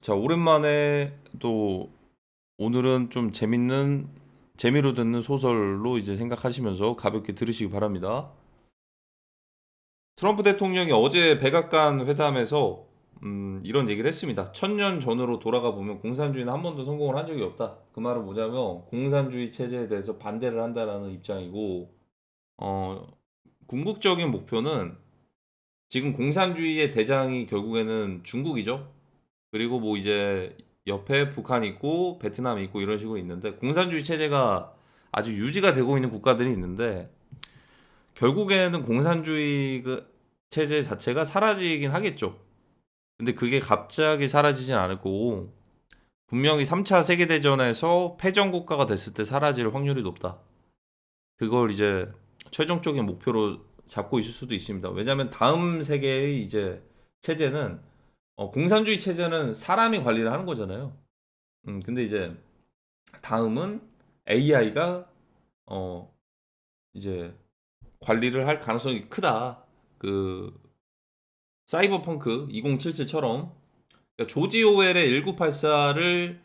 자, 오랜만에 또 오늘은 좀 재미로 듣는 소설로 이제 생각하시면서 가볍게 들으시기 바랍니다. 트럼프 대통령이 어제 백악관 회담에서 이런 얘기를 했습니다. 1000년 전으로 돌아가 보면 공산주의는 한 번도 성공을 한 적이 없다. 그 말은 뭐냐면 공산주의 체제에 대해서 반대를 한다라는 입장이고, 어, 궁극적인 목표는 지금 공산주의의 대장이 결국에는 중국이죠. 그리고 뭐 이제 옆에 북한이 있고 베트남이 있고 이런 식으로 있는데 공산주의 체제가 아주 유지가 되고 있는 국가들이 있는데 결국에는 공산주의 그 체제 자체가 사라지긴 하겠죠. 근데 그게 갑자기 사라지진 않을 거고 분명히 3차 세계대전에서 패전 국가가 됐을 때 사라질 확률이 높다. 그걸 이제 최종적인 목표로 잡고 있을 수도 있습니다. 왜냐하면 다음 세계의 이제 체제는 공산주의 체제는 사람이 관리를 하는 거잖아요. 근데 이제 다음은 AI가 어 이제 관리를 할 가능성이 크다. 그 사이버펑크 2077처럼 조지 오웰의 1984를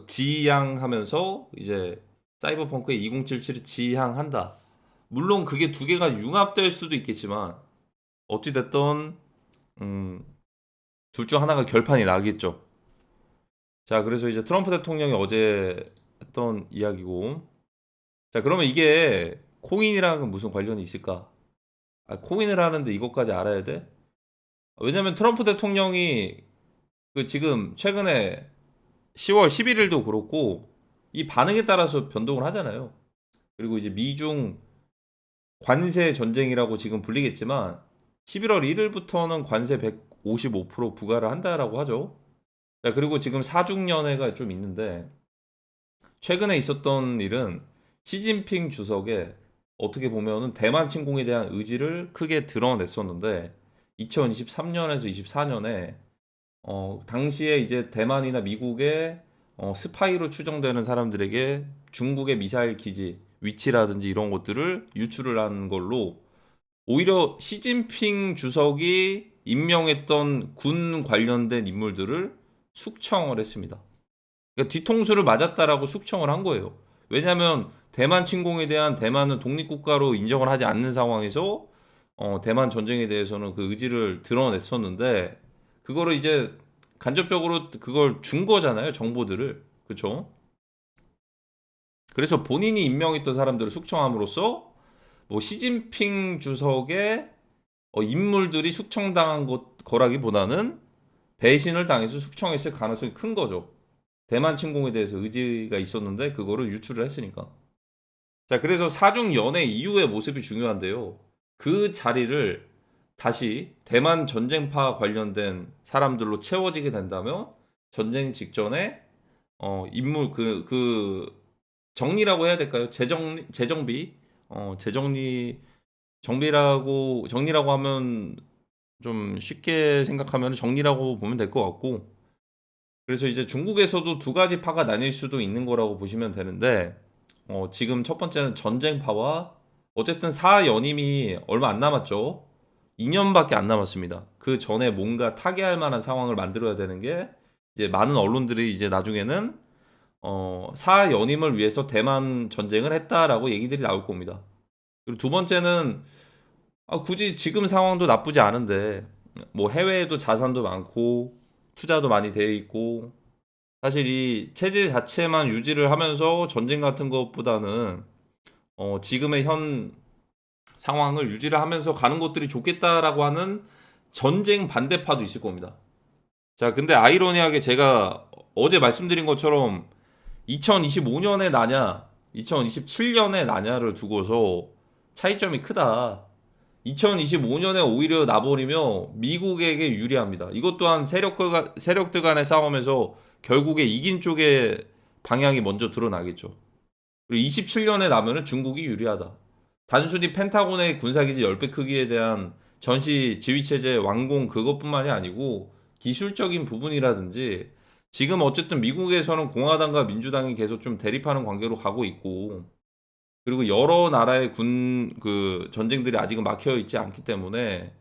지향하면서 이제 사이버펑크의 2077을 지향한다. 물론 그게 두 개가 융합될 수도 있겠지만 어찌 됐던 둘 중 하나가 결판이 나겠죠. 자, 그래서 이제 트럼프 대통령이 어제 했던 이야기고, 자, 그러면 이게 코인이랑은 무슨 관련이 있을까? 코인을 하는데 이것까지 알아야 돼? 왜냐면 트럼프 대통령이 그 지금 최근에 10월 11일도 그렇고 이 반응에 따라서 변동을 하잖아요. 그리고 이제 미중 관세 전쟁이라고 지금 불리겠지만 11월 1일부터는 관세 155% 부과를 한다라고 하죠. 자, 그리고 지금 사중연회가 좀 있는데 최근에 있었던 일은 시진핑 주석의 어떻게 보면은 대만 침공에 대한 의지를 크게 드러냈었는데 2023년에서 24년에 당시에 이제 대만이나 미국의 스파이로 추정되는 사람들에게 중국의 미사일 기지 위치라든지 이런 것들을 유출을 한 걸로 오히려 시진핑 주석이 임명했던 군 관련된 인물들을 숙청을 했습니다. 그러니까 뒤통수를 맞았다라고 숙청을 한 거예요. 왜냐하면 대만 침공에 대한 대만은 독립국가로 인정을 하지 않는 상황에서 대만 전쟁에 대해서는 그 의지를 드러냈었는데 그거를 이제 간접적으로 그걸 준 거잖아요, 정보들을. 그렇죠? 그래서 본인이 임명했던 사람들을 숙청함으로써 뭐 시진핑 주석의 인물들이 숙청당한 거라기보다는 배신을 당해서 숙청했을 가능성이 큰 거죠. 대만 침공에 대해서 의지가 있었는데 그거를 유출을 했으니까. 자, 그래서 사중 연애 이후의 모습이 중요한데요. 그 자리를 다시 대만 전쟁파 관련된 사람들로 채워지게 된다면 전쟁 직전에 인물 그 정리라고 해야 될까요? 재정비 정리라고 하면 좀 쉽게 생각하면 정리라고 보면 될 것 같고 그래서 이제 중국에서도 두 가지 파가 나뉠 수도 있는 거라고 보시면 되는데, 지금 첫 번째는 전쟁파와 어쨌든 사연임이 얼마 안 남았죠. 2년밖에 안 남았습니다. 그 전에 뭔가 타개할 만한 상황을 만들어야 되는 게 이제 많은 언론들이 이제 나중에는 사연임을 위해서 대만 전쟁을 했다라고 얘기들이 나올 겁니다. 그리고 두 번째는 굳이 지금 상황도 나쁘지 않은데 뭐 해외에도 자산도 많고 투자도 많이 되어 있고 사실 이 체제 자체만 유지를 하면서 전쟁 같은 것보다는 지금의 현 상황을 유지를 하면서 가는 것들이 좋겠다라고 하는 전쟁 반대파도 있을 겁니다. 자, 근데 아이러니하게 제가 어제 말씀드린 것처럼 2025년의 나냐, 2027년의 나냐를 두고서 차이점이 크다. 2025년에 오히려 나버리며 미국에게 유리합니다. 이것 또한 세력들 간의 싸움에서 결국에 이긴 쪽의 방향이 먼저 드러나겠죠. 그리고 27년에 나면은 중국이 유리하다. 단순히 펜타곤의 군사기지 10배 크기에 대한 전시 지휘체제 완공 그것뿐만이 아니고 기술적인 부분이라든지 지금 어쨌든 미국에서는 공화당과 민주당이 계속 좀 대립하는 관계로 가고 있고 그리고 여러 나라의 그 전쟁들이 아직은 막혀 있지 않기 때문에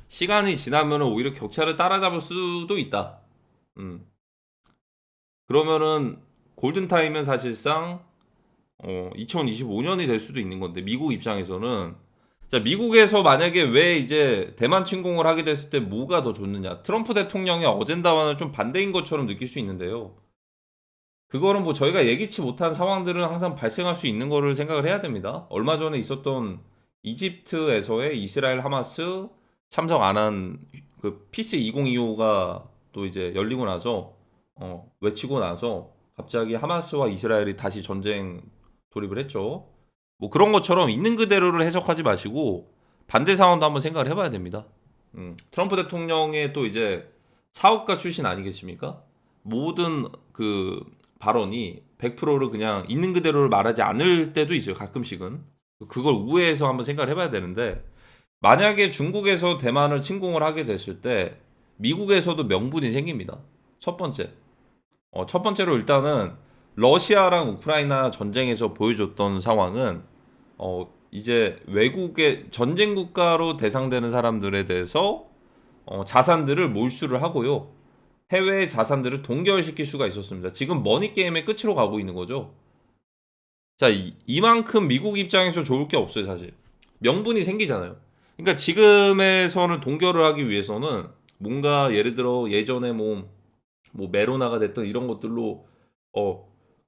시간이 지나면 오히려 격차를 따라잡을 수도 있다. 음. 그러면은 골든타임은 사실상 2025년이 될 수도 있는 건데 미국 입장에서는 자 미국에서 만약에 왜 이제 대만 침공을 하게 됐을 때 뭐가 더 좋느냐 트럼프 대통령의 어젠다와는 좀 반대인 것처럼 느낄 수 있는데요. 그거는 뭐 저희가 예기치 못한 상황들은 항상 발생할 수 있는 거를 생각을 해야 됩니다. 얼마 전에 있었던 이집트에서의 이스라엘 하마스 참석 안 한 그 피스 2025가 또 이제 열리고 나서 외치고 나서 갑자기 하마스와 이스라엘이 다시 전쟁 돌입을 했죠. 뭐 그런 것처럼 있는 그대로를 해석하지 마시고 반대 상황도 한번 생각을 해봐야 됩니다. 트럼프 대통령의 또 이제 사업가 출신 아니겠습니까? 모든 그 발언이 100%를 그냥 있는 그대로를 말하지 않을 때도 있어요. 가끔씩은. 그걸 우회해서 한번 생각을 해봐야 되는데 만약에 중국에서 대만을 침공을 하게 됐을 때 미국에서도 명분이 생깁니다. 첫 번째. 첫 번째로 일단은 러시아랑 우크라이나 전쟁에서 보여줬던 상황은 이제 외국의 전쟁 국가로 대상되는 사람들에 대해서 자산들을 몰수를 하고요. 해외의 자산들을 동결시킬 수가 있었습니다. 지금 머니 게임의 끝으로 가고 있는 거죠. 자, 이만큼 미국 입장에서 좋을 게 없어요, 사실. 명분이 생기잖아요. 그러니까 지금에서는 동결을 하기 위해서는 뭔가 예를 들어 예전에 뭐 메로나가 됐던 이런 것들로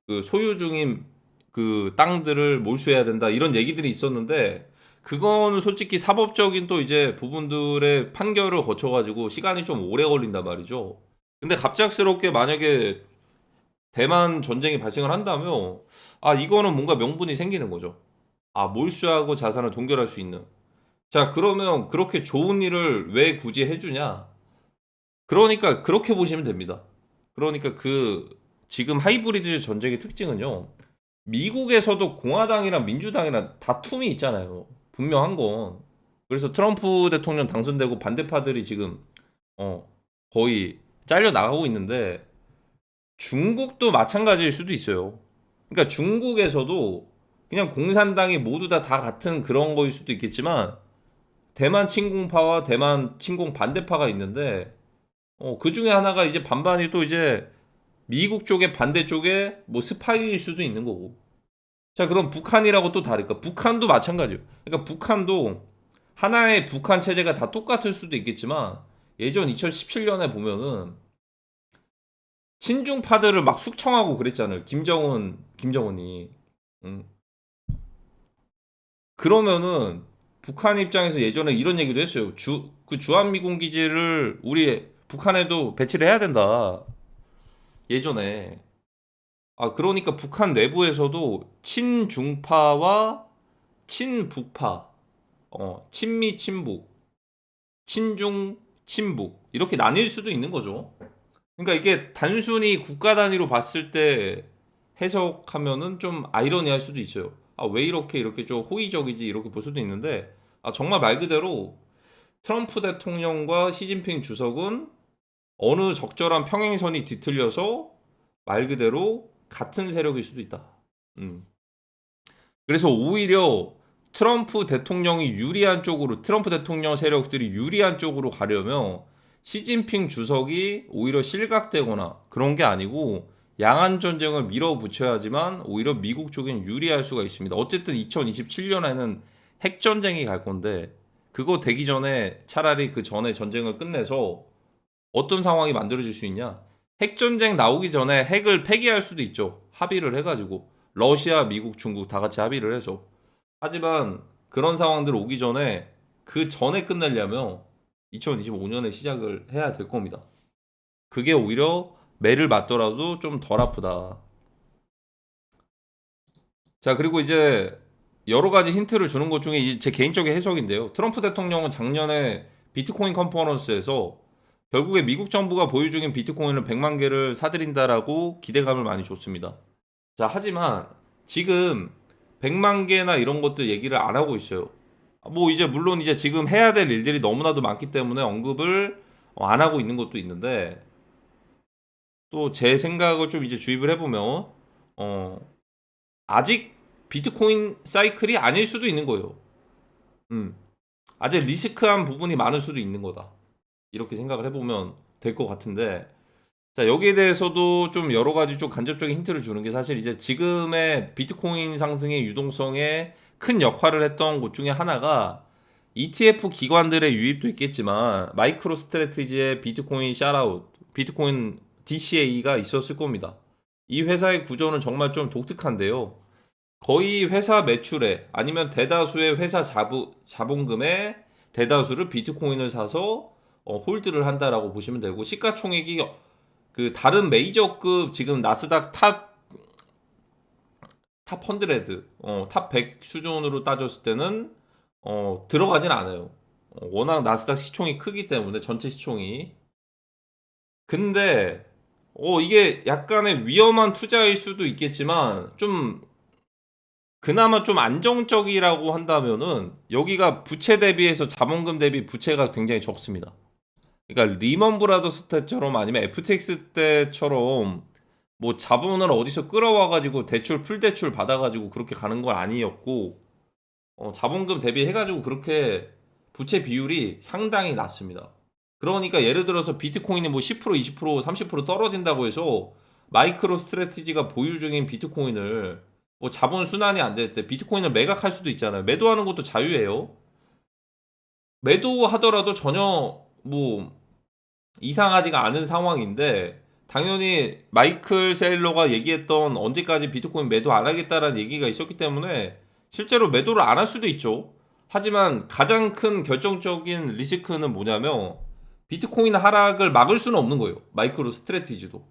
그 소유 중인 그 땅들을 몰수해야 된다 이런 얘기들이 있었는데 그거는 솔직히 사법적인 또 이제 부분들의 판결을 거쳐가지고 시간이 좀 오래 걸린단 말이죠. 근데 갑작스럽게 만약에 대만 전쟁이 발생을 한다면 이거는 뭔가 명분이 생기는 거죠. 몰수하고 자산을 동결할 수 있는. 자, 그러면 그렇게 좋은 일을 왜 굳이 해주냐? 그러니까 그렇게 보시면 됩니다. 그러니까 지금 하이브리드 전쟁의 특징은요. 미국에서도 공화당이랑 민주당이랑 다툼이 있잖아요. 분명한 건. 그래서 트럼프 대통령 당선되고 반대파들이 지금 어, 거의 잘려 나가고 있는데 중국도 마찬가지일 수도 있어요. 그러니까 중국에서도 그냥 공산당이 모두 다 같은 그런 거일 수도 있겠지만 대만 침공파와 대만 침공 반대파가 있는데 그 중에 하나가 이제 반반이 또 이제 미국 쪽의 반대 쪽에 뭐 스파이일 수도 있는 거고. 자, 그럼 북한이라고 또 다를까? 북한도 마찬가지예요. 그러니까 북한도 하나의 북한 체제가 다 똑같을 수도 있겠지만 예전 2017년에 보면은 친중파들을 막 숙청하고 그랬잖아요. 김정은이. 음. 그러면은 북한 입장에서 예전에 이런 얘기도 했어요. 그 주한미군 기지를 우리 북한에도 배치를 해야 된다. 예전에. 그러니까 북한 내부에서도 친중파와 친북파, 친미, 친북, 친중, 친북 이렇게 나뉠 수도 있는 거죠. 그러니까 이게 단순히 국가 단위로 봤을 때 해석하면은 좀 아이러니할 수도 있어요. 왜 이렇게 좀 호의적이지 이렇게 볼 수도 있는데 정말 말 그대로 트럼프 대통령과 시진핑 주석은 어느 적절한 평행선이 뒤틀려서 말 그대로 같은 세력일 수도 있다. 음. 그래서 오히려 트럼프 대통령 세력들이 유리한 쪽으로 가려면 시진핑 주석이 오히려 실각되거나 그런 게 아니고 양안 전쟁을 밀어붙여야지만 오히려 미국 쪽엔 유리할 수가 있습니다. 어쨌든 2027년에는 핵 전쟁이 갈 건데 그거 되기 전에 차라리 그 전에 전쟁을 끝내서 어떤 상황이 만들어질 수 있냐? 핵전쟁 나오기 전에 핵을 폐기할 수도 있죠. 합의를 해가지고. 러시아, 미국, 중국 다 같이 합의를 해서. 하지만 그런 상황들 오기 전에 그 전에 끝내려면 2025년에 시작을 해야 될 겁니다. 그게 오히려 매를 맞더라도 좀 덜 아프다. 자, 그리고 이제 여러 가지 힌트를 주는 것 중에 제 개인적인 해석인데요. 트럼프 대통령은 작년에 비트코인 컨퍼런스에서 결국에 미국 정부가 보유 중인 비트코인을 100만 개를 사들인다라고 기대감을 많이 줬습니다. 자, 하지만 지금 100만 개나 이런 것들 얘기를 안 하고 있어요. 뭐 이제 물론 이제 지금 해야 될 일들이 너무나도 많기 때문에 언급을 안 하고 있는 것도 있는데 또 제 생각을 좀 이제 주입을 해보면 어, 아직 비트코인 사이클이 아닐 수도 있는 거예요. 음. 아직 리스크한 부분이 많을 수도 있는 거다. 이렇게 생각을 해보면 될 것 같은데 자, 여기에 대해서도 좀 여러 가지 좀 간접적인 힌트를 주는 게 사실 이제 지금의 비트코인 상승의 유동성에 큰 역할을 했던 곳 중에 하나가 ETF 기관들의 유입도 있겠지만 마이크로 스트래티지의 비트코인 샤라웃, 비트코인 DCA가 있었을 겁니다. 이 회사의 구조는 정말 좀 독특한데요. 거의 회사 매출에 아니면 대다수의 회사 자본금의 대다수를 비트코인을 사서 홀드를 한다라고 보시면 되고, 시가총액이 그 다른 메이저급 지금 나스닥 탑 100, 탑 100 수준으로 따졌을 때는 들어가진 않아요. 워낙 나스닥 시총이 크기 때문에 전체 시총이. 근데 이게 약간의 위험한 투자일 수도 있겠지만 좀 그나마 좀 안정적이라고 한다면은 여기가 부채 대비해서 자본금 대비 부채가 굉장히 적습니다. 그러니까 리먼 브라더스 때처럼 아니면 FTX 때처럼 뭐 자본을 어디서 끌어와 가지고 대출 풀대출 받아 가지고 그렇게 가는 건 아니었고, 자본금 대비해 가지고 그렇게 부채 비율이 상당히 낮습니다. 그러니까 예를 들어서 비트코인이 뭐 10%, 20%, 30% 떨어진다고 해서 마이크로 스트래티지가 보유 중인 비트코인을 뭐 자본 순환이 안 될 때 비트코인을 매각할 수도 있잖아요. 매도하는 것도 자유예요. 매도하더라도 전혀 뭐 이상하지가 않은 상황인데, 당연히 마이클 세일러가 얘기했던 언제까지 비트코인 매도 안 하겠다라는 얘기가 있었기 때문에 실제로 매도를 안 할 수도 있죠. 하지만 가장 큰 결정적인 리스크는 뭐냐면 비트코인 하락을 막을 수는 없는 거예요. 마이크로 스트래티지도.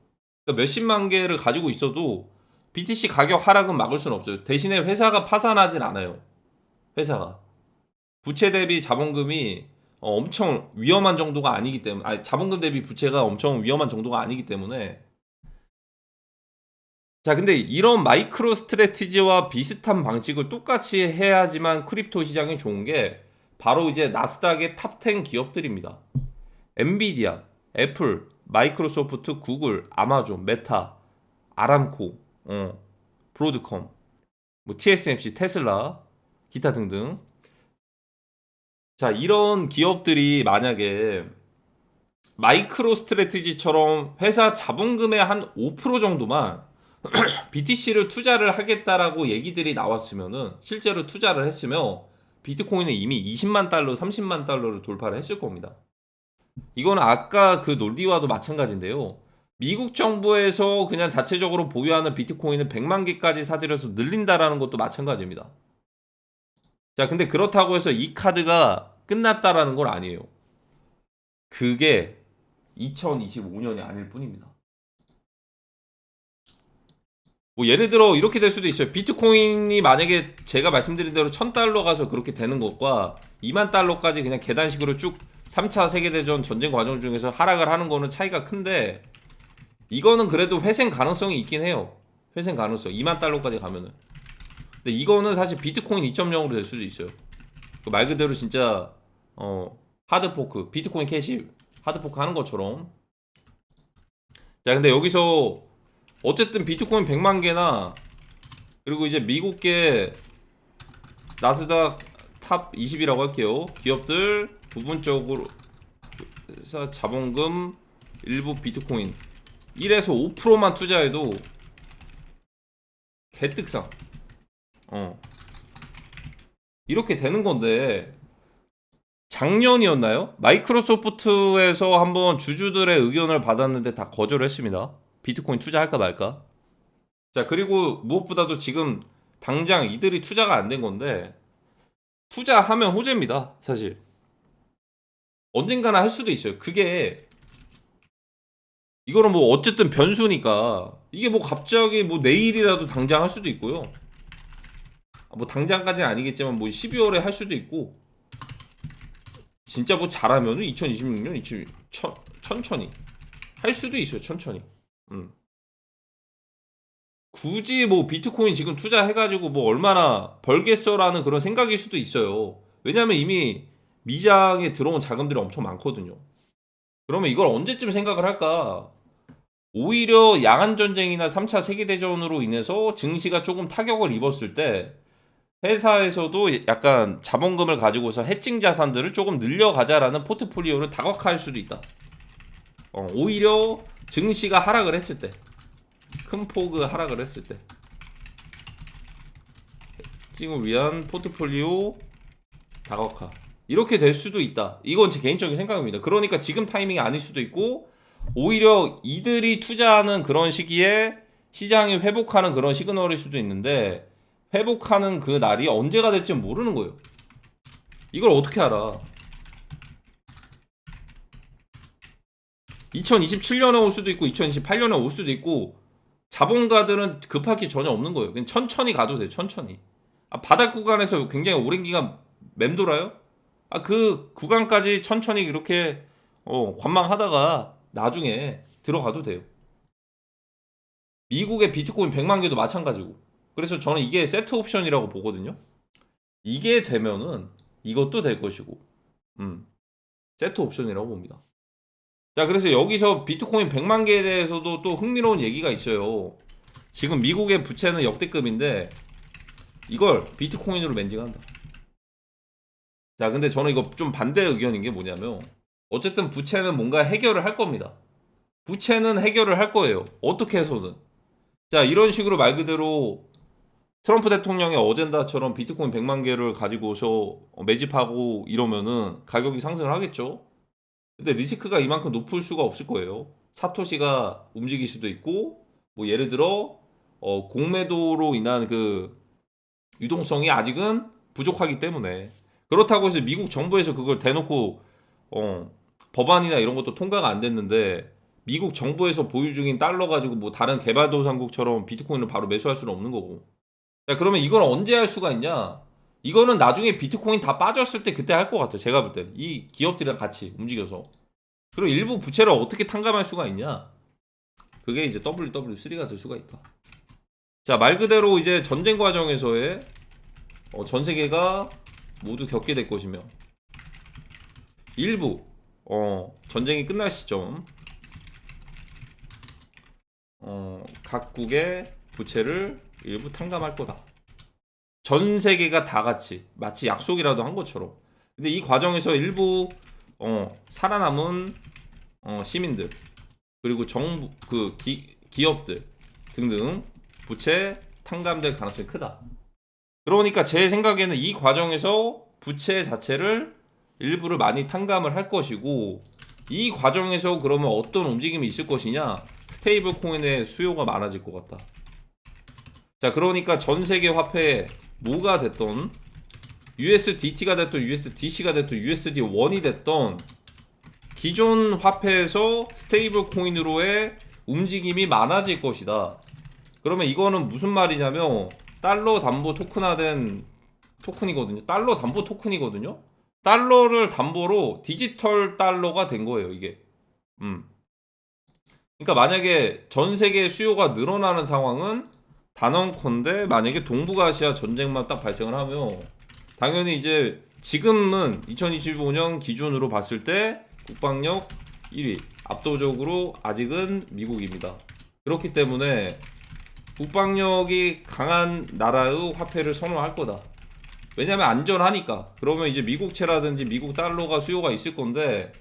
그러니까 몇십만 개를 가지고 있어도 BTC 가격 하락은 막을 수는 없어요. 대신에 회사가 파산하진 않아요. 회사가. 부채 대비 자본금이 엄청 위험한 정도가 아니기 때문에, 아니, 자본금 대비 부채가 엄청 위험한 정도가 아니기 때문에. 자, 근데 이런 마이크로 스트래티지와 비슷한 방식을 똑같이 해야지만 크립토 시장이 좋은 게 바로 이제 나스닥의 탑 10 기업들입니다. 엔비디아, 애플, 마이크로소프트, 구글, 아마존, 메타, 아람코, 브로드컴, 뭐 TSMC, 테슬라, 기타 등등. 자, 이런 기업들이 만약에 마이크로 스트래티지처럼 회사 자본금의 한 5% 정도만 BTC를 투자를 하겠다라고 얘기들이 나왔으면은, 실제로 투자를 했으면 비트코인은 이미 20만 달러, 30만 달러를 돌파를 했을 겁니다. 이건 아까 그 논리와도 마찬가지인데요. 미국 정부에서 그냥 자체적으로 보유하는 비트코인을 100만 개까지 사들여서 늘린다라는 것도 마찬가지입니다. 자, 근데 그렇다고 해서 이 카드가 끝났다라는 건 아니에요. 그게 2025년이 아닐 뿐입니다. 뭐 예를 들어 이렇게 될 수도 있어요. 비트코인이 만약에 제가 말씀드린 대로 1000달러 가서 그렇게 되는 것과 2만 달러까지 그냥 계단식으로 쭉 3차 세계대전 전쟁 과정 중에서 하락을 하는 거는 차이가 큰데, 이거는 그래도 회생 가능성이 있긴 해요. 회생 가능성 2만 달러까지 가면은. 근데 이거는 사실 비트코인 2.0으로 될 수도 있어요. 말 그대로 진짜 하드포크, 비트코인 캐시 하드포크 하는 것처럼. 자, 근데 여기서 어쨌든 비트코인 100만 개나, 그리고 이제 미국계 나스닥 탑 20이라고 할게요. 기업들 부분적으로 회사 자본금 일부 비트코인 1에서 5%만 투자해도 개특상. 이렇게 되는 건데, 작년이었나요? 마이크로소프트에서 한번 주주들의 의견을 받았는데 다 거절을 했습니다. 비트코인 투자할까 말까. 자, 그리고 무엇보다도 지금 당장 이들이 투자가 안 된 건데, 투자하면 호재입니다. 사실 언젠가나 할 수도 있어요. 그게 이거는 뭐 어쨌든 변수니까, 이게 뭐 갑자기 뭐 내일이라도 당장 할 수도 있고요. 뭐 당장까지는 아니겠지만 뭐 12월에 할 수도 있고, 진짜 뭐 잘하면은 2026년 천천히 할 수도 있어요. 천천히. 굳이 뭐 비트코인 지금 투자해가지고 뭐 얼마나 벌겠어라는 그런 생각일 수도 있어요. 왜냐면 이미 미장에 들어온 자금들이 엄청 많거든요. 그러면 이걸 언제쯤 생각을 할까? 오히려 양안 전쟁이나 3차 세계대전으로 인해서 증시가 조금 타격을 입었을 때 회사에서도 약간 자본금을 가지고서 해칭 자산들을 조금 늘려가자라는 포트폴리오를 다각화할 수도 있다. 오히려 증시가 하락을 했을 때, 큰 폭의 하락을 했을 때 해칭을 위한 포트폴리오 다각화 이렇게 될 수도 있다. 이건 제 개인적인 생각입니다. 그러니까 지금 타이밍이 아닐 수도 있고, 오히려 이들이 투자하는 그런 시기에 시장이 회복하는 그런 시그널일 수도 있는데, 회복하는 그 날이 언제가 될지 모르는 거예요. 이걸 어떻게 알아? 2027년에 올 수도 있고 2028년에 올 수도 있고, 자본가들은 급할 게 전혀 없는 거예요. 그냥 천천히 가도 돼요. 천천히. 바닥 구간에서 굉장히 오랜 기간 맴돌아요. 그 구간까지 천천히 이렇게 관망하다가 나중에 들어가도 돼요. 미국의 비트코인 100만 개도 마찬가지고. 그래서 저는 이게 세트 옵션이라고 보거든요. 이게 되면은 이것도 될 것이고, 세트 옵션이라고 봅니다. 자, 그래서 여기서 비트코인 100만 개에 대해서도 또 흥미로운 얘기가 있어요. 지금 미국의 부채는 역대급인데 이걸 비트코인으로 멘징한다. 자, 근데 저는 이거 좀 반대 의견인 게 뭐냐면, 어쨌든 부채는 뭔가 해결을 할 겁니다. 부채는 해결을 할 거예요. 어떻게 해서든. 자, 이런 식으로 말 그대로 트럼프 대통령의 어젠다처럼 비트코인 100만 개를 가지고서 매집하고 이러면은 가격이 상승을 하겠죠. 근데 리스크가 이만큼 높을 수가 없을 거예요. 사토시가 움직일 수도 있고, 뭐 예를 들어 공매도로 인한 그 유동성이 아직은 부족하기 때문에, 그렇다고 해서 미국 정부에서 그걸 대놓고 법안이나 이런 것도 통과가 안 됐는데, 미국 정부에서 보유 중인 달러 가지고 뭐 다른 개발도상국처럼 비트코인을 바로 매수할 수는 없는 거고. 자, 그러면 이걸 언제 할 수가 있냐? 이거는 나중에 비트코인 다 빠졌을 때 그때 할 것 같아요. 제가 볼 때는 이 기업들이랑 같이 움직여서. 그리고 일부 부채를 어떻게 탕감할 수가 있냐? 그게 이제 WW3가 될 수가 있다. 자, 말 그대로 이제 전쟁 과정에서의 전 세계가 모두 겪게 될 것이며, 일부 전쟁이 끝날 시점 각국의 부채를 일부 탕감할 거다. 전 세계가 다 같이 마치 약속이라도 한 것처럼. 근데 이 과정에서 일부 살아남은 시민들, 그리고 정부 기업들 등등 부채 탕감될 가능성이 크다. 그러니까 제 생각에는 이 과정에서 부채 자체를 일부를 많이 탕감을 할 것이고, 이 과정에서 그러면 어떤 움직임이 있을 것이냐? 스테이블 코인의 수요가 많아질 것 같다. 자, 그러니까 전 세계 화폐에 뭐가 됐던, USDT가 됐던 USDC가 됐던 USD1이 됐던 기존 화폐에서 스테이블 코인으로의 움직임이 많아질 것이다. 그러면 이거는 무슨 말이냐면, 달러 담보 토큰화된 토큰이거든요. 달러 담보 토큰이거든요. 달러를 담보로 디지털 달러가 된 거예요, 이게. 그러니까 만약에 전 세계 수요가 늘어나는 상황은 단언컨대, 만약에 동북아시아 전쟁만 딱 발생을 하면, 당연히 이제 지금은 2025년 기준으로 봤을 때 국방력 1위, 압도적으로 아직은 미국입니다. 그렇기 때문에 국방력이 강한 나라의 화폐를 선호할 거다. 왜냐면 안전하니까. 그러면 이제 미국채라든지 미국 달러가 수요가 있을 건데,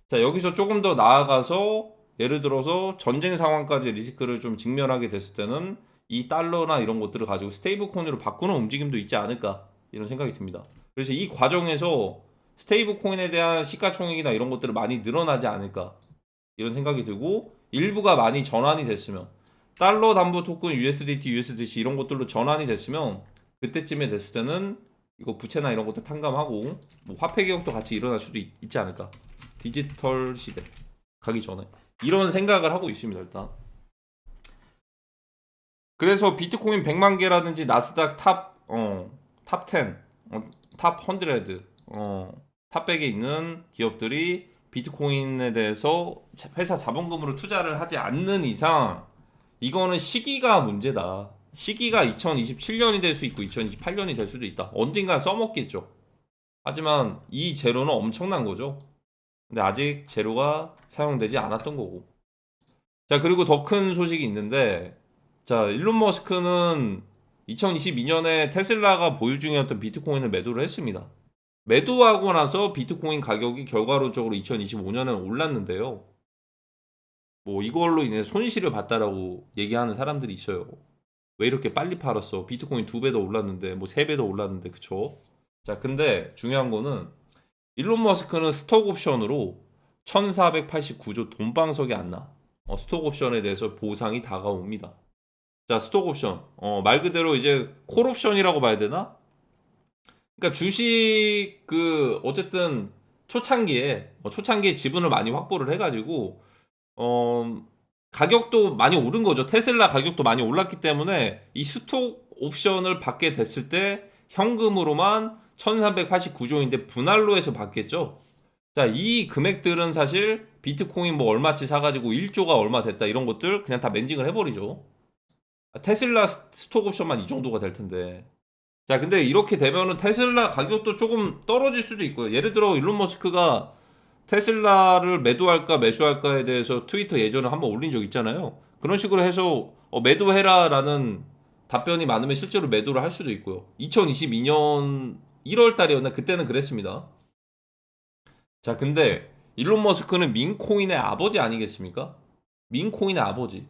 자, 여기서 조금 더 나아가서 예를 들어서 전쟁 상황까지 리스크를 좀 직면하게 됐을 때는 이 달러나 이런 것들을 가지고 스테이블 코인으로 바꾸는 움직임도 있지 않을까, 이런 생각이 듭니다. 그래서 이 과정에서 스테이블 코인에 대한 시가총액이나 이런 것들을 많이 늘어나지 않을까, 이런 생각이 들고, 일부가 많이 전환이 됐으면, 달러 담보 토큰 USDT, USDC 이런 것들로 전환이 됐으면, 그때쯤에 됐을 때는 이거 부채나 이런 것들 탕감하고 뭐 화폐 개혁도 같이 일어날 수도 있지 않을까. 디지털 시대 가기 전에 이런 생각을 하고 있습니다, 일단. 그래서 비트코인 100만 개라든지 나스닥 탑 10, 탑 100, 탑 100에 있는 기업들이 비트코인에 대해서 회사 자본금으로 투자를 하지 않는 이상, 이거는 시기가 문제다. 시기가 2027년이 될 수 있고 2028년이 될 수도 있다. 언젠가 써먹겠죠. 하지만 이 재료는 엄청난 거죠. 근데 아직 재료가 사용되지 않았던 거고. 자, 그리고 더 큰 소식이 있는데, 자, 일론 머스크는 2022년에 테슬라가 보유 중이었던 비트코인을 매도를 했습니다. 매도하고 나서 비트코인 가격이 결과론적으로 2025년에 올랐는데요. 뭐 이걸로 인해 손실을 봤다라고 얘기하는 사람들이 있어요. 왜 이렇게 빨리 팔았어? 비트코인 2배 더 올랐는데, 뭐 3배 더 올랐는데, 그쵸? 자, 근데 중요한 거는 일론 머스크는 스톡 옵션으로 1489조 돈방석이 안 나. 스톡 옵션에 대해서 보상이 다가옵니다. 자, 스톡 옵션. 말 그대로 이제 콜 옵션이라고 봐야 되나? 그러니까 주식 어쨌든 초창기에 지분을 많이 확보를 해가지고 어 가격도 많이 오른 거죠. 테슬라 가격도 많이 올랐기 때문에 이 스톡 옵션을 받게 됐을 때 현금으로만 1389조인데 분할로 해서 받겠죠. 자, 이 금액들은 사실 비트코인 뭐 얼마치 사가지고 1조가 얼마 됐다 이런 것들 그냥 다 맨징을 해버리죠. 테슬라 스톡 옵션만 이 정도가 될 텐데. 자, 근데 이렇게 되면은 테슬라 가격도 조금 떨어질 수도 있고요. 예를 들어 일론 머스크가 테슬라를 매도할까 매수할까에 대해서 트위터 예전에 한번 올린 적 있잖아요. 그런 식으로 해서 매도해라라는 답변이 많으면 실제로 매도를 할 수도 있고요. 2022년 1월 달이었나 그때는 그랬습니다. 자, 근데 일론 머스크는 민코인의 아버지 아니겠습니까? 민코인의 아버지.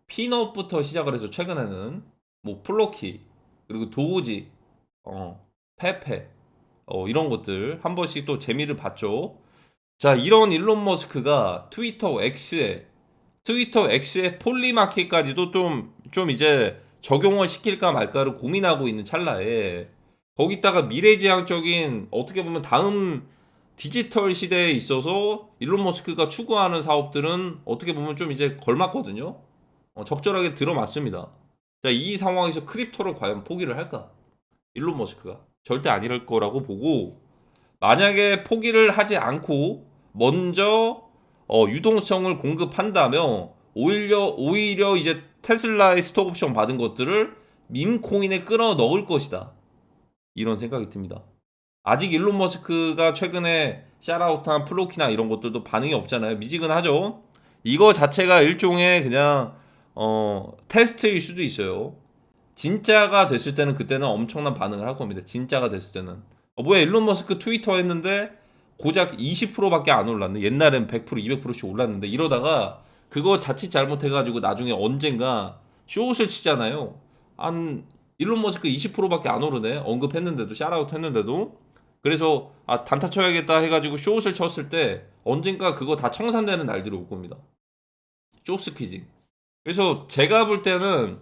피넛부터 시작을 해서 최근에는 뭐 플로키 그리고 도우지, 페페, 이런 것들 한 번씩 또 재미를 봤죠. 자, 이런 일론 머스크가 트위터 X에 폴리마켓까지도 좀 이제 적용을 시킬까 말까를 고민하고 있는 찰나에 거기다가 미래지향적인 어떻게 보면 다음 디지털 시대에 있어서 일론 머스크가 추구하는 사업들은 어떻게 보면 좀 이제 걸맞거든요. 적절하게 들어맞습니다. 자, 이 상황에서 크립토를 과연 포기를 할까? 일론 머스크가 절대 아닐 거라고 보고 만약에 포기를 하지 않고 먼저 유동성을 공급한다면 오히려 이제 테슬라의 스톡 옵션 받은 것들을 밈코인에 끌어 넣을 것이다. 이런 생각이 듭니다. 아직 일론 머스크가 최근에 샤라웃한 플로키나 이런 것들도 반응이 없잖아요. 미지근하죠. 이거 자체가 일종의 그냥 테스트일 수도 있어요. 진짜가 됐을 때는 그때는 엄청난 반응을 할 겁니다. 진짜가 됐을 때는. 뭐야 일론 머스크 트위터 했는데 고작 20%밖에 안 올랐네. 옛날엔 100% 200%씩 올랐는데 이러다가 그거 자칫 잘못해가지고 나중에 언젠가 숏을 치잖아요. 한 일론 머스크 20%밖에 안 오르네. 언급했는데도 샤라웃 했는데도 그래서 단타 쳐야겠다 해가지고 숏을 쳤을 때 언젠가 그거 다 청산되는 날들이 올 겁니다. 숏 스퀴징. 그래서 제가 볼 때는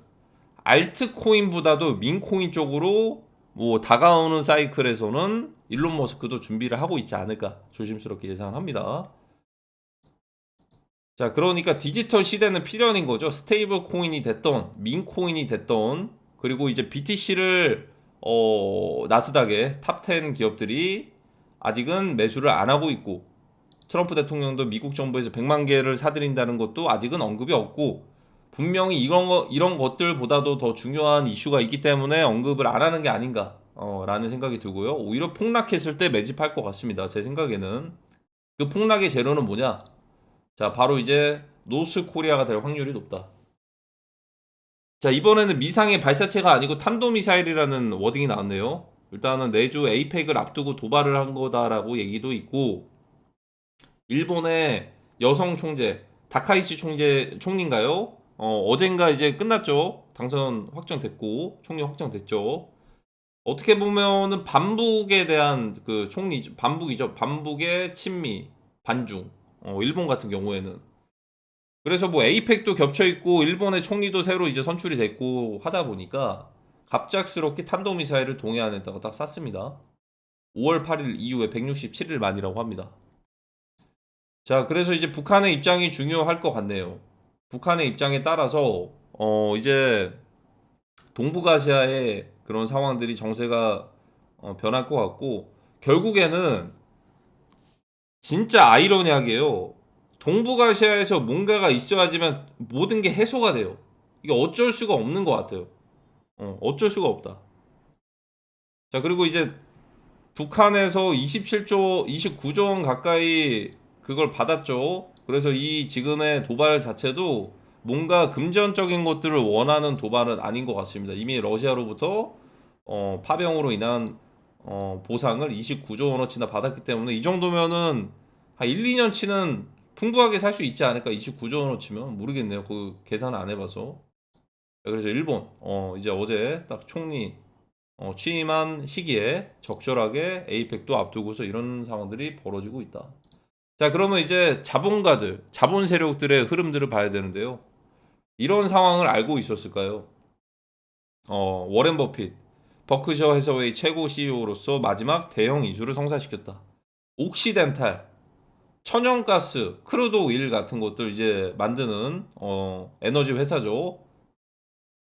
알트코인보다도 민코인 쪽으로 뭐 다가오는 사이클에서는 일론 머스크도 준비를 하고 있지 않을까 조심스럽게 예상합니다. 자, 그러니까 디지털 시대는 필연인 거죠. 스테이블 코인이 됐던 민코인이 됐던 그리고 이제 BTC를 나스닥의 탑 10 기업들이 아직은 매수를 안 하고 있고 트럼프 대통령도 미국 정부에서 100만 개를 사들인다는 것도 아직은 언급이 없고 분명히 이런 것들보다도 더 중요한 이슈가 있기 때문에 언급을 안 하는 게 아닌가 라는 생각이 들고요. 오히려 폭락했을 때 매집할 것 같습니다. 제 생각에는 그 폭락의 재료는 뭐냐? 자, 바로 이제 노스 코리아가 될 확률이 높다. 자, 이번에는 미상의 발사체가 아니고 탄도미사일이라는 워딩이 나왔네요. 일단은 내주 에이펙을 앞두고 도발을 한 거다라고 얘기도 있고 일본의 여성 총재 다카이치 총리인가요? 어젠가 이제 끝났죠. 당선 확정됐고 총리 확정됐죠. 어떻게 보면은 반북에 대한 그 총리 반북이죠. 반북의 친미 반중. 일본 같은 경우에는 그래서 뭐 에이펙도 겹쳐 있고 일본의 총리도 새로 이제 선출이 됐고 하다 보니까 갑작스럽게 탄도미사일을 동해안에다가 딱 쐈습니다. 5월 8일 이후에 167일 만이라고 합니다. 자, 그래서 이제 북한의 입장이 중요할 것 같네요. 북한의 입장에 따라서 이제 동북아시아의 그런 상황들이 정세가 변할 것 같고 결국에는 진짜 아이러니하게요. 동북아시아에서 뭔가가 있어야지만 모든 게 해소가 돼요. 이게 어쩔 수가 없는 것 같아요. 어쩔 수가 없다. 자, 그리고 이제 북한에서 27조, 29조 원 가까이 그걸 받았죠. 그래서 이 지금의 도발 자체도 뭔가 금전적인 것들을 원하는 도발은 아닌 것 같습니다. 이미 러시아로부터 파병으로 인한 보상을 29조 원어치나 받았기 때문에 이 정도면은 한 1, 2년치는 풍부하게 살 수 있지 않을까? 29조 원으로 치면 모르겠네요. 그 계산 안 해봐서. 자, 그래서 일본 이제 어제 딱 총리 취임한 시기에 적절하게 에이펙도 앞두고서 이런 상황들이 벌어지고 있다. 자, 그러면 이제 자본가들, 자본 세력들의 흐름들을 봐야 되는데요. 이런 상황을 알고 있었을까요? 워렌 버핏, 버크셔 해서웨이 최고 CEO로서 마지막 대형 이슈를 성사시켰다. 옥시덴탈, 천연가스, 크루드 오일 같은 것들 이제 만드는 에너지 회사죠.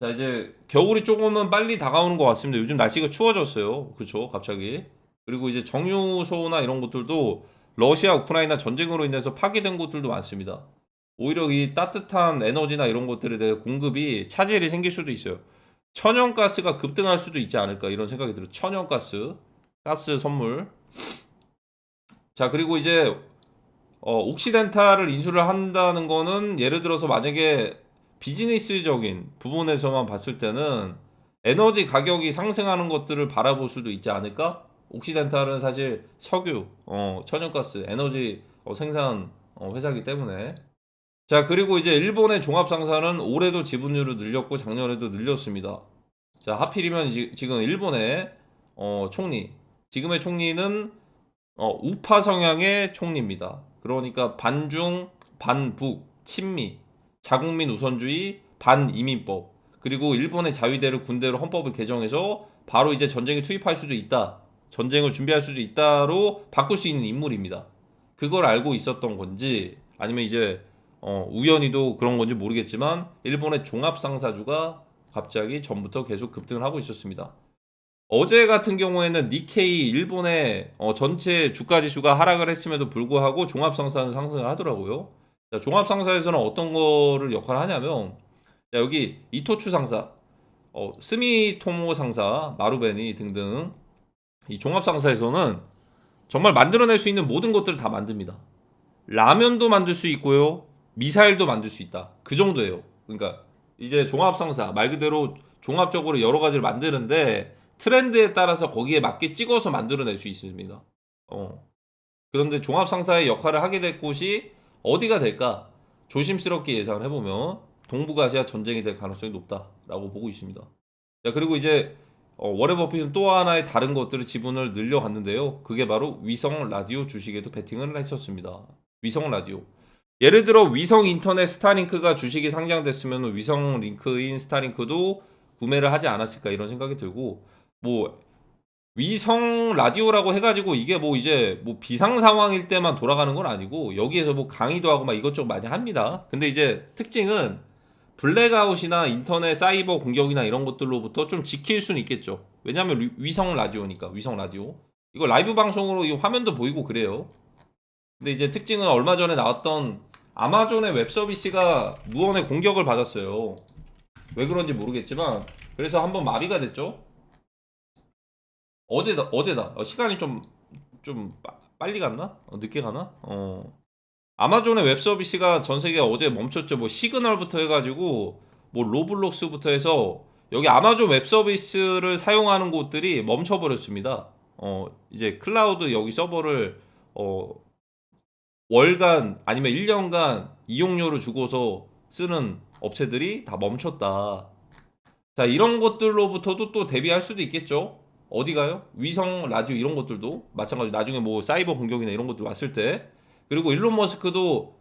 자, 이제 겨울이 조금은 빨리 다가오는 것 같습니다. 요즘 날씨가 추워졌어요. 그쵸? 갑자기. 그리고 이제 정유소나 이런 것들도 러시아 우크라이나 전쟁으로 인해서 파괴된 곳들도 많습니다. 오히려 이 따뜻한 에너지나 이런 것들에 대해 공급이 차질이 생길 수도 있어요. 천연가스가 급등할 수도 있지 않을까 이런 생각이 들어요. 천연가스, 가스 선물. 자, 그리고 이제 옥시덴탈을 인수를 한다는 거는 예를 들어서 만약에 비즈니스적인 부분에서만 봤을 때는 에너지 가격이 상승하는 것들을 바라볼 수도 있지 않을까? 옥시덴탈은 사실 석유, 천연가스, 에너지 생산 회사이기 때문에. 자, 그리고 이제 일본의 종합상사는 올해도 지분율을 늘렸고 작년에도 늘렸습니다. 자, 하필이면 지금 일본의 총리, 지금의 총리는 우파 성향의 총리입니다. 그러니까 반중, 반북, 친미, 자국민 우선주의, 반이민법, 그리고 일본의 자위대를 군대로 헌법을 개정해서 바로 이제 전쟁에 투입할 수도 있다. 전쟁을 준비할 수도 있다로 바꿀 수 있는 인물입니다. 그걸 알고 있었던 건지 아니면 이제 우연히도 그런 건지 모르겠지만 일본의 종합상사주가 갑자기 전부터 계속 급등을 하고 있었습니다. 어제 같은 경우에는 니케이 일본의 전체 주가 지수가 하락을 했음에도 불구하고 종합상사는 상승을 하더라고요. 자, 종합상사에서는 어떤 거를 역할을 하냐면 자, 여기 이토추 상사, 스미토모 상사, 마루베니 등등 이 종합상사에서는 정말 만들어낼 수 있는 모든 것들을 다 만듭니다. 라면도 만들 수 있고요. 미사일도 만들 수 있다. 그 정도예요. 그러니까 이제 종합상사 말 그대로 종합적으로 여러 가지를 만드는데 트렌드에 따라서 거기에 맞게 찍어서 만들어낼 수 있습니다. 그런데 종합상사의 역할을 하게 될 곳이 어디가 될까? 조심스럽게 예상을 해보면 동북아시아 전쟁이 될 가능성이 높다라고 보고 있습니다. 자, 그리고 이제 워렌 버핏은 또 하나의 다른 것들을 지분을 늘려갔는데요. 그게 바로 위성 라디오 주식에도 베팅을 했었습니다. 위성 라디오. 예를 들어 위성 인터넷 스타링크가 주식이 상장됐으면 위성 링크인 스타링크도 구매를 하지 않았을까 이런 생각이 들고 뭐 위성 라디오라고 해가지고 이게 뭐 이제 뭐 비상 상황일 때만 돌아가는 건 아니고 여기에서 뭐 강의도 하고 막 이것저것 많이 합니다. 근데 이제 특징은 블랙아웃이나 인터넷 사이버 공격이나 이런 것들로부터 좀 지킬 수는 있겠죠. 왜냐하면 위성 라디오니까 위성 라디오. 이거 라이브 방송으로 이 화면도 보이고 그래요. 근데 이제 특징은 얼마 전에 나왔던 아마존의 웹 서비스가 무언의 공격을 받았어요. 왜 그런지 모르겠지만 그래서 한번 마비가 됐죠. 어제다. 시간이 좀 빨리 갔나? 늦게 가나? 아마존의 웹 서비스가 전 세계 어제 멈췄죠. 뭐 시그널부터 해가지고 뭐 로블록스부터 해서 여기 아마존 웹 서비스를 사용하는 곳들이 멈춰버렸습니다. 이제 클라우드 여기 서버를 월간 아니면 1년간 이용료를 주고서 쓰는 업체들이 다 멈췄다. 자, 이런 것들로부터도 또 대비할 수도 있겠죠. 어디 가요? 위성 라디오 이런 것들도 마찬가지로 나중에 뭐 사이버 공격이나 이런 것들 왔을 때 그리고 일론 머스크도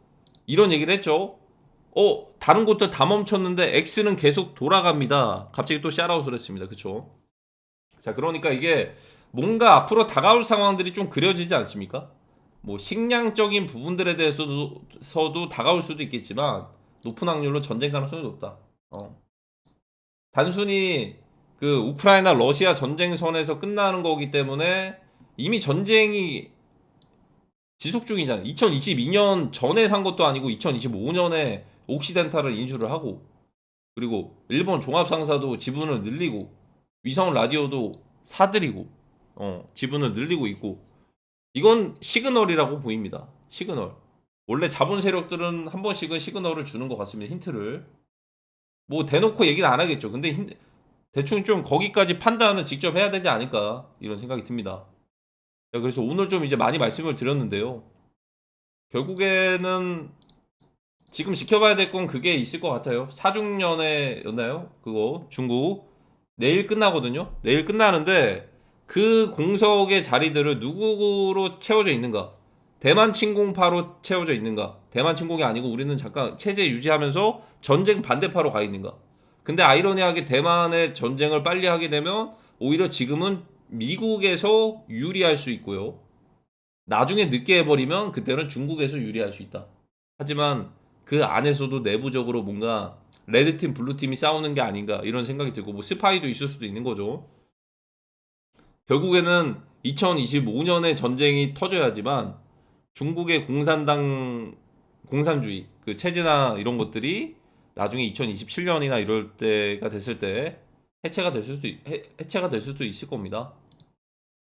이런 얘기를 했죠. 다른 곳들 다 멈췄는데 X는 계속 돌아갑니다. 갑자기 또 샤라웃을 했습니다. 그쵸? 자, 그러니까 이게 뭔가 앞으로 다가올 상황들이 좀 그려지지 않습니까? 뭐 식량적인 부분들에 대해서도 다가올 수도 있겠지만 높은 확률로 전쟁 가능성이 높다. 단순히 그 우크라이나 러시아 전쟁선에서 끝나는 거기 때문에 이미 전쟁이 지속 중이잖아요. 2022년 전에 산 것도 아니고 2025년에 옥시덴탈을 인수를 하고 그리고 일본 종합상사도 지분을 늘리고 위성 라디오도 사들이고 지분을 늘리고 있고 이건 시그널이라고 보입니다. 시그널. 원래 자본 세력들은 한 번씩은 시그널을 주는 것 같습니다. 힌트를. 뭐 대놓고 얘기는 안 하겠죠. 근데 대충 좀 거기까지 판단은 직접 해야 되지 않을까 이런 생각이 듭니다. 자, 그래서 오늘 좀 이제 많이 말씀을 드렸는데요. 결국에는 지금 지켜봐야 될 건 그게 있을 것 같아요. 4중년에였나요? 그거 중국 내일 끝나거든요. 내일 끝나는데 그 공석의 자리들을 누구로 채워져 있는가? 대만 침공파로 채워져 있는가? 대만 침공이 아니고 우리는 잠깐 체제 유지하면서 전쟁 반대파로 가 있는가? 근데 아이러니하게 대만의 전쟁을 빨리 하게 되면 오히려 지금은 미국에서 유리할 수 있고요. 나중에 늦게 해버리면 그때는 중국에서 유리할 수 있다. 하지만 그 안에서도 내부적으로 뭔가 레드팀, 블루팀이 싸우는 게 아닌가 이런 생각이 들고 뭐 스파이도 있을 수도 있는 거죠. 결국에는 2025년에 전쟁이 터져야지만 중국의 공산주의 그 체제나 이런 것들이 나중에 2027년이나 이럴 때가 됐을 때 해체가 될 수도 있을 겁니다.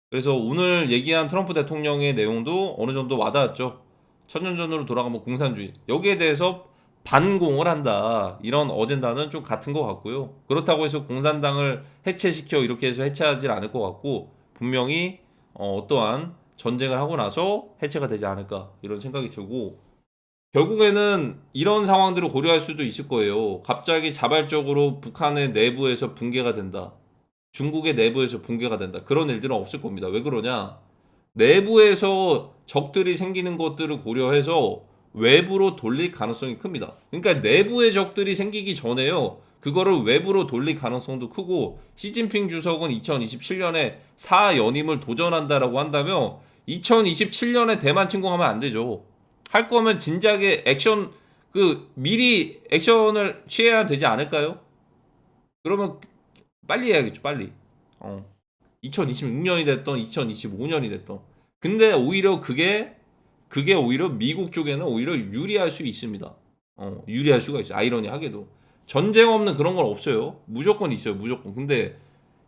그래서 오늘 얘기한 트럼프 대통령의 내용도 어느 정도 와닿았죠. 천년 전으로 돌아가면 공산주의. 여기에 대해서 반공을 한다. 이런 어젠다는 좀 같은 것 같고요. 그렇다고 해서 공산당을 해체시켜 이렇게 해서 해체하지 않을 것 같고 분명히 어떠한 전쟁을 하고 나서 해체가 되지 않을까 이런 생각이 들고 결국에는 이런 상황들을 고려할 수도 있을 거예요. 갑자기 자발적으로 북한의 내부에서 붕괴가 된다. 중국의 내부에서 붕괴가 된다. 그런 일들은 없을 겁니다. 왜 그러냐? 내부에서 적들이 생기는 것들을 고려해서 외부로 돌릴 가능성이 큽니다. 그러니까 내부의 적들이 생기기 전에요. 그거를 외부로 돌릴 가능성도 크고 시진핑 주석은 2027년에 4연임을 도전한다라고 한다면 2027년에 대만 침공하면 안 되죠. 할 거면 진작에 액션 미리 액션을 취해야 되지 않을까요? 그러면 빨리 해야겠죠, 빨리. 2026년이 됐던 2025년이 됐던. 근데 오히려 그게 오히려 미국 쪽에는 오히려 유리할 수 있습니다. 유리할 수가 있어요. 아이러니하게도. 전쟁 없는 그런 건 없어요. 무조건 있어요, 무조건. 근데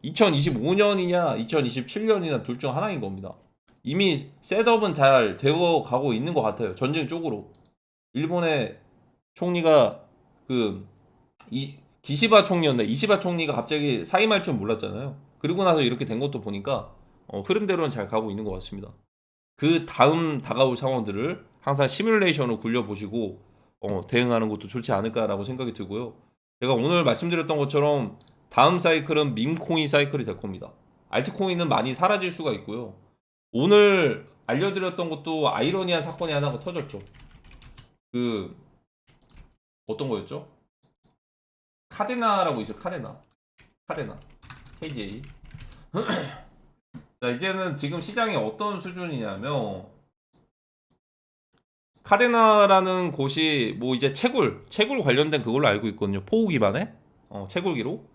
2025년이냐, 2027년이냐 둘 중 하나인 겁니다. 이미 셋업은 잘 되어 가고 있는 것 같아요. 전쟁 쪽으로. 일본의 총리가 그 기시바 총리였네. 이시바 총리가 갑자기 사임할 줄 몰랐잖아요. 그리고 나서 이렇게 된 것도 보니까 흐름대로는 잘 가고 있는 것 같습니다. 그 다음 다가올 상황들을 항상 시뮬레이션으로 굴려보시고 대응하는 것도 좋지 않을까라고 생각이 들고요. 제가 오늘 말씀드렸던 것처럼 다음 사이클은 밈코인 사이클이 될 겁니다. 알트코인은 많이 사라질 수가 있고요. 오늘 알려드렸던 것도 아이러니한 사건이 하나가 터졌죠. 그 어떤 거였죠? 카데나라고 있어요. 카데나 KDA. 자, 이제는 지금 시장이 어떤 수준이냐면 카데나라는 곳이 뭐 이제 채굴 관련된 그걸로 알고 있거든요. 포우 기반의 채굴기로.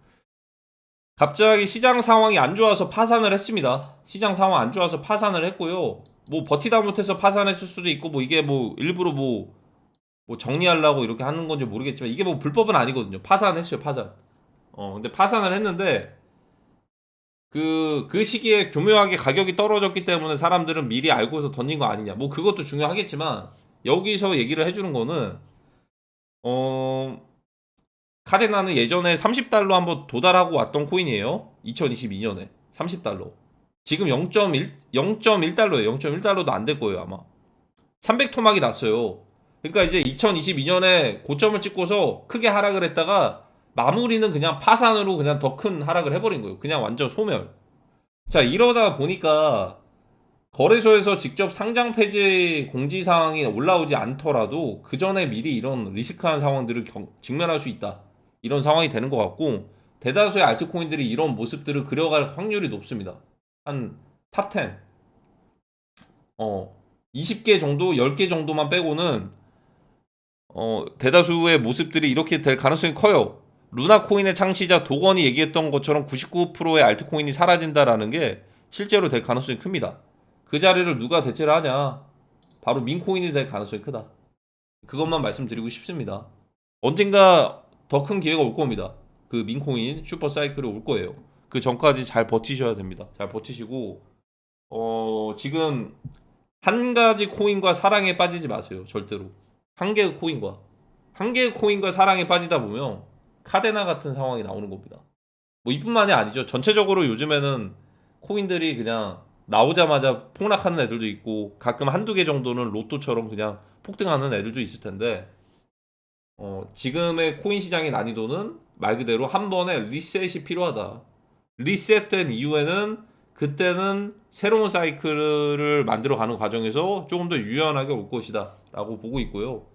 갑자기 시장 상황이 안 좋아서 파산을 했습니다. 시장 상황 안 좋아서 파산을 했고요. 뭐 버티다 못해서 파산했을 수도 있고 뭐 이게 뭐 일부러 뭐 정리하려고 이렇게 하는 건지 모르겠지만 이게 뭐 불법은 아니거든요. 파산했어요, 파산. 근데 파산을 했는데 그 시기에 교묘하게 가격이 떨어졌기 때문에 사람들은 미리 알고서 던진 거 아니냐. 뭐 그것도 중요하겠지만 여기서 얘기를 해주는 거는 어 카데나는 예전에 30달러 한번 도달하고 왔던 코인이에요. 2022년에 30달러. 지금 0.1달러예요. 0.1달러도 안 될 거예요, 아마. 300토막이 났어요. 그러니까 이제 2022년에 고점을 찍고서 크게 하락을 했다가 마무리는 그냥 파산으로 그냥 더 큰 하락을 해버린 거예요. 그냥 완전 소멸. 자, 이러다 보니까 거래소에서 직접 상장 폐지 공지 사항이 올라오지 않더라도 그 전에 미리 이런 리스크한 상황들을 직면할 수 있다. 이런 상황이 되는 것 같고 대다수의 알트코인들이 이런 모습들을 그려갈 확률이 높습니다. 한 탑 10, 20개 정도, 10개 정도만 빼고는 대다수의 모습들이 이렇게 될 가능성이 커요. 루나 코인의 창시자 도건이 얘기했던 것처럼 99%의 알트코인이 사라진다라는 게 실제로 될 가능성이 큽니다. 그 자리를 누가 대체를 하냐? 바로 민코인이 될 가능성이 크다. 그것만 말씀드리고 싶습니다. 언젠가 더 큰 기회가 올 겁니다. 그 민코인 슈퍼 사이클이 올 거예요. 그 전까지 잘 버티셔야 됩니다. 잘 버티시고 지금 한 가지 코인과 사랑에 빠지지 마세요. 절대로. 한 개의 코인과 사랑에 빠지다 보면 카데나 같은 상황이 나오는 겁니다. 뭐 이뿐만이 아니죠. 전체적으로 요즘에는 코인들이 그냥 나오자마자 폭락하는 애들도 있고 가끔 한두 개 정도는 로또처럼 그냥 폭등하는 애들도 있을 텐데 지금의 코인 시장의 난이도는 말 그대로 한 번에 리셋이 필요하다. 리셋된 이후에는 그때는 새로운 사이클을 만들어가는 과정에서 조금 더 유연하게 올 것이다 라고 보고 있고요.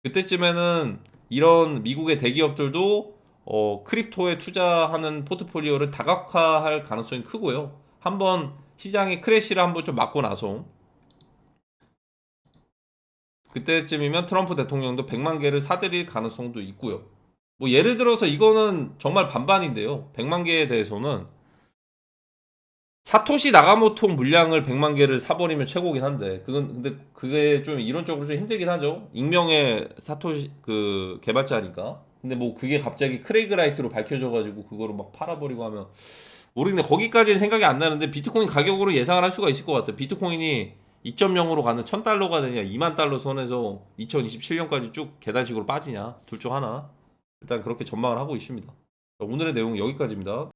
그때쯤에는 이런 미국의 대기업들도 크립토에 투자하는 포트폴리오를 다각화할 가능성이 크고요. 한번 시장의 크래시를 한번 좀 맞고 나서 그때쯤이면 트럼프 대통령도 100만 개를 사들일 가능성도 있고요. 뭐 예를 들어서 이거는 정말 반반인데요. 100만 개에 대해서는 사토시 나가모토 물량을 100만 개를 사버리면 최고긴 한데 그건 근데 그게 좀 이론적으로 좀 힘들긴 하죠. 익명의 사토시 그 개발자니까. 근데 뭐 그게 갑자기 크레이그 라이트로 밝혀져가지고 그거를 막 팔아버리고 하면 모르겠네. 거기까지는 생각이 안 나는데 비트코인 가격으로 예상을 할 수가 있을 것 같아요. 비트코인이 2.0으로 가는 1000달러가 되냐 2만 달러 선에서 2027년까지 쭉 계단식으로 빠지냐 둘 중 하나. 일단 그렇게 전망을 하고 있습니다. 오늘의 내용은 여기까지입니다.